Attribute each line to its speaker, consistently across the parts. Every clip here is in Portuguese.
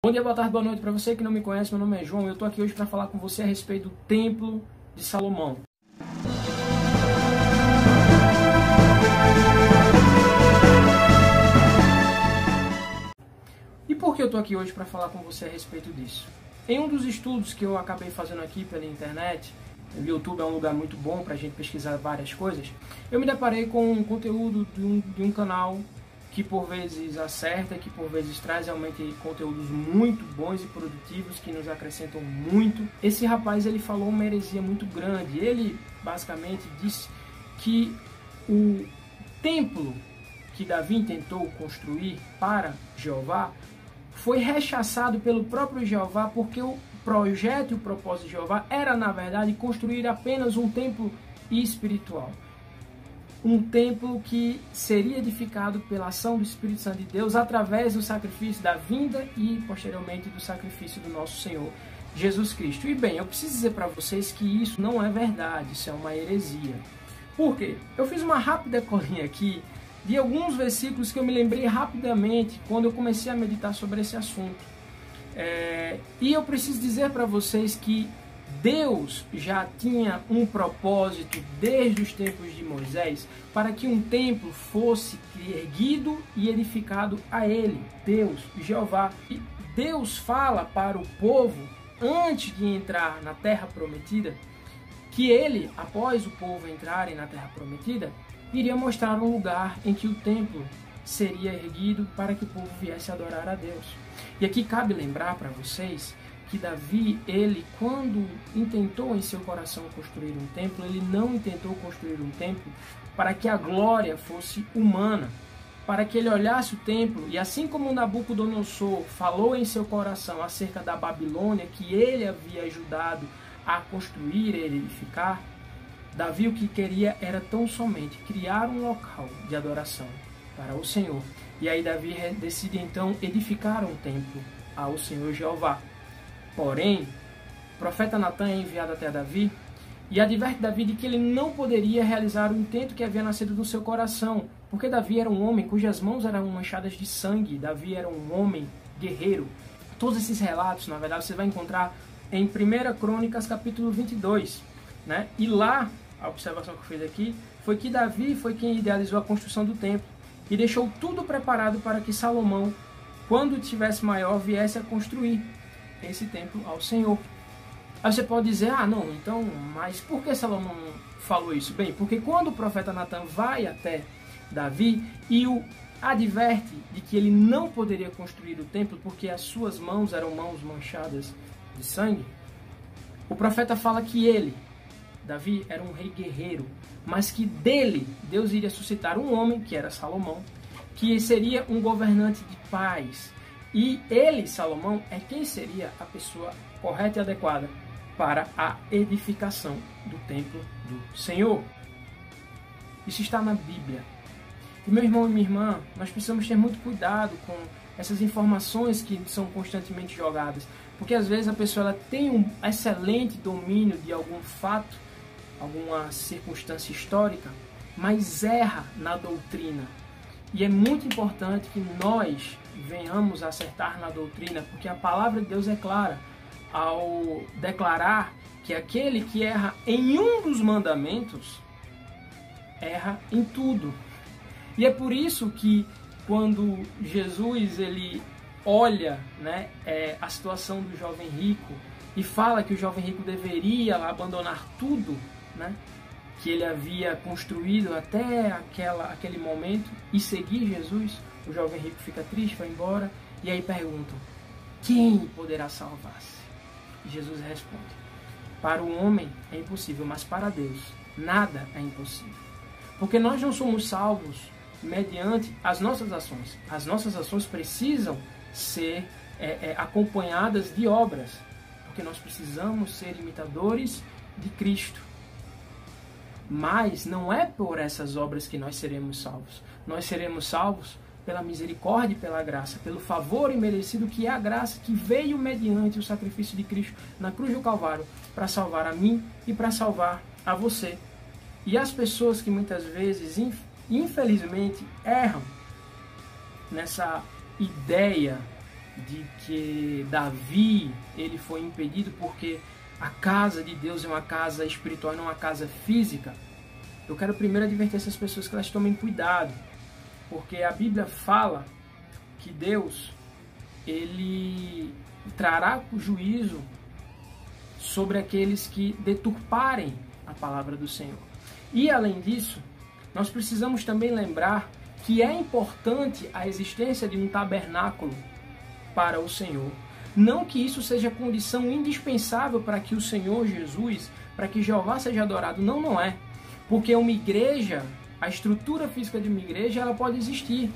Speaker 1: Bom dia, boa tarde, boa noite para você que não me conhece. Meu nome é João e eu estou aqui hoje para falar com você a respeito do Templo de Salomão. E por que eu estou aqui hoje para falar com você a respeito disso? Em um dos estudos que eu acabei fazendo aqui pela internet, o YouTube é um lugar muito bom para a gente pesquisar várias coisas, eu me deparei com um conteúdo de um canal que por vezes acerta, que por vezes traz realmente conteúdos muito bons e produtivos, que nos acrescentam muito. Esse rapaz, ele falou uma heresia muito grande. Ele basicamente disse que o templo que Davi tentou construir para Jeová foi rechaçado pelo próprio Jeová, porque o projeto e o propósito de Jeová era, na verdade, construir apenas um templo espiritual. Um templo que seria edificado pela ação do Espírito Santo de Deus através do sacrifício da vinda e posteriormente do sacrifício do nosso Senhor Jesus Cristo. E bem, eu preciso dizer para vocês que isso não é verdade, isso é uma heresia. Por quê? Eu fiz uma rápida colinha aqui de alguns versículos que eu me lembrei rapidamente quando eu comecei a meditar sobre esse assunto. E eu preciso dizer para vocês que Deus já tinha um propósito desde os tempos de Moisés para que um templo fosse erguido e edificado a ele, Deus, Jeová. E Deus fala para o povo, antes de entrar na terra prometida, que ele, após o povo entrarem na terra prometida, iria mostrar um lugar em que o templo seria erguido para que o povo viesse adorar a Deus. E aqui cabe lembrar para vocês que Davi, ele, quando intentou em seu coração construir um templo, ele não intentou construir um templo para que a glória fosse humana, para que ele olhasse o templo, e assim como Nabucodonosor falou em seu coração acerca da Babilônia, que ele havia ajudado a construir e edificar, Davi o que queria era tão somente criar um local de adoração para o Senhor. E aí Davi decide então edificar um templo ao Senhor Jeová. Porém, o profeta Natan é enviado até Davi e adverte Davi de que ele não poderia realizar o intento que havia nascido no seu coração, porque Davi era um homem cujas mãos eram manchadas de sangue. Davi era um homem guerreiro. Todos esses relatos, na verdade, você vai encontrar em 1 Crônicas capítulo 22. Né? E lá, a observação que eu fiz aqui, foi que Davi foi quem idealizou a construção do templo e deixou tudo preparado para que Salomão, quando tivesse maior, viesse a construir esse templo ao Senhor. Aí você pode dizer, não, então, mas por que Salomão falou isso? Bem, porque quando o profeta Natan vai até Davi e o adverte de que ele não poderia construir o templo porque as suas mãos eram mãos manchadas de sangue, o profeta fala que ele, Davi, era um rei guerreiro, mas que dele Deus iria suscitar um homem, que era Salomão, que seria um governante de paz. E ele, Salomão, é quem seria a pessoa correta e adequada para a edificação do templo do Senhor. Isso está na Bíblia. E meu irmão e minha irmã, nós precisamos ter muito cuidado com essas informações que são constantemente jogadas. Porque às vezes a pessoa ela tem um excelente domínio de algum fato, alguma circunstância histórica, mas erra na doutrina. E é muito importante que nós venhamos a acertar na doutrina, porque a palavra de Deus é clara ao declarar que aquele que erra em um dos mandamentos, erra em tudo. E é por isso que quando Jesus ele olha, né, a situação do jovem rico e fala que o jovem rico deveria abandonar tudo, né, que ele havia construído até aquele momento e seguir Jesus, o jovem rico fica triste, vai embora, e aí perguntam, quem poderá salvar-se? E Jesus responde, para o homem é impossível, mas para Deus nada é impossível. Porque nós não somos salvos mediante as nossas ações. As nossas ações precisam ser acompanhadas de obras, porque nós precisamos ser imitadores de Cristo. Mas não é por essas obras que nós seremos salvos. Nós seremos salvos pela misericórdia e pela graça, pelo favor imerecido que é a graça que veio mediante o sacrifício de Cristo na cruz do Calvário para salvar a mim e para salvar a você. E as pessoas que muitas vezes, infelizmente, erram nessa ideia de que Davi ele foi impedido porque a casa de Deus é uma casa espiritual e não uma casa física, eu quero primeiro advertir essas pessoas que elas tomem cuidado, porque a Bíblia fala que Deus ele trará juízo sobre aqueles que deturparem a palavra do Senhor. E além disso, nós precisamos também lembrar que é importante a existência de um tabernáculo para o Senhor. Não que isso seja condição indispensável para que o Senhor Jesus, para que Jeová seja adorado. Não, não é. Porque uma igreja, a estrutura física de uma igreja, ela pode existir.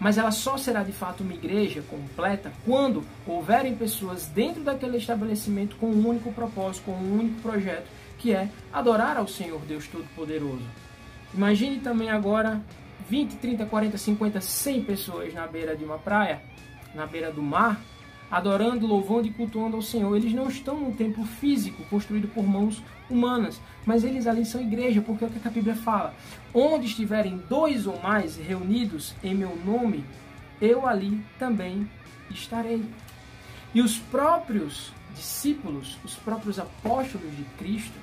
Speaker 1: Mas ela só será de fato uma igreja completa quando houverem pessoas dentro daquele estabelecimento com um único propósito, com um único projeto, que é adorar ao Senhor Deus Todo-Poderoso. Imagine também agora 20, 30, 40, 50, 100 pessoas na beira de uma praia, na beira do mar, adorando, louvando e cultuando ao Senhor. Eles não estão num templo físico construído por mãos humanas, mas eles ali são igreja, porque é o que a Bíblia fala: onde estiverem 2 ou mais reunidos em meu nome, eu ali também estarei. E os próprios discípulos, os próprios apóstolos de Cristo,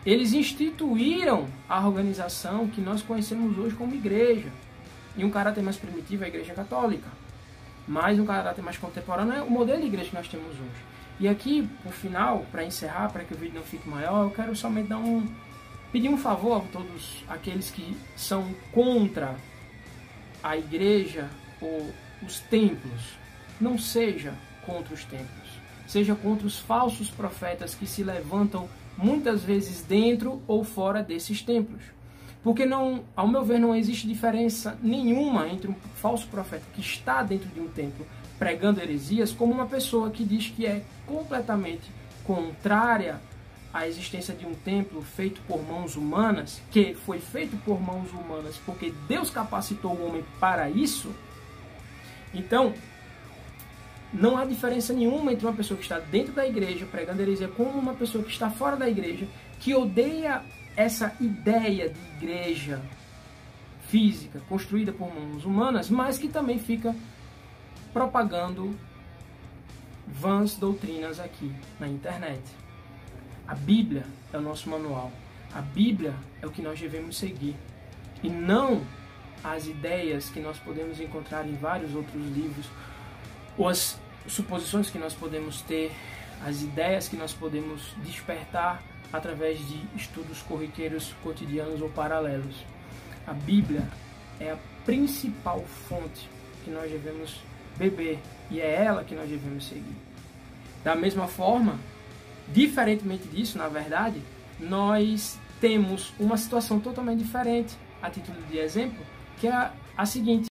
Speaker 1: eles instituíram a organização que nós conhecemos hoje como igreja. Em um caráter mais primitivo, a Igreja Católica. Mas um caráter mais contemporâneo é o modelo de igreja que nós temos hoje. E aqui, por final, para encerrar, para que o vídeo não fique maior, eu quero somente pedir um favor a todos aqueles que são contra a igreja ou os templos. Não seja contra os templos. Seja contra os falsos profetas que se levantam muitas vezes dentro ou fora desses templos. Porque, não, ao meu ver, não existe diferença nenhuma entre um falso profeta que está dentro de um templo pregando heresias, como uma pessoa que diz que é completamente contrária à existência de um templo feito por mãos humanas, que foi feito por mãos humanas porque Deus capacitou o homem para isso. Então, não há diferença nenhuma entre uma pessoa que está dentro da igreja pregando heresia como uma pessoa que está fora da igreja, que odeia essa ideia de igreja física construída por mãos humanas, mas que também fica propagando vãs doutrinas aqui na internet. A Bíblia é o nosso manual. A Bíblia é o que nós devemos seguir. E não as ideias que nós podemos encontrar em vários outros livros, ou as suposições que nós podemos ter, as ideias que nós podemos despertar através de estudos corriqueiros cotidianos ou paralelos. A Bíblia é a principal fonte que nós devemos beber e é ela que nós devemos seguir. Da mesma forma, diferentemente disso, na verdade, nós temos uma situação totalmente diferente, a título de exemplo, que é a seguinte: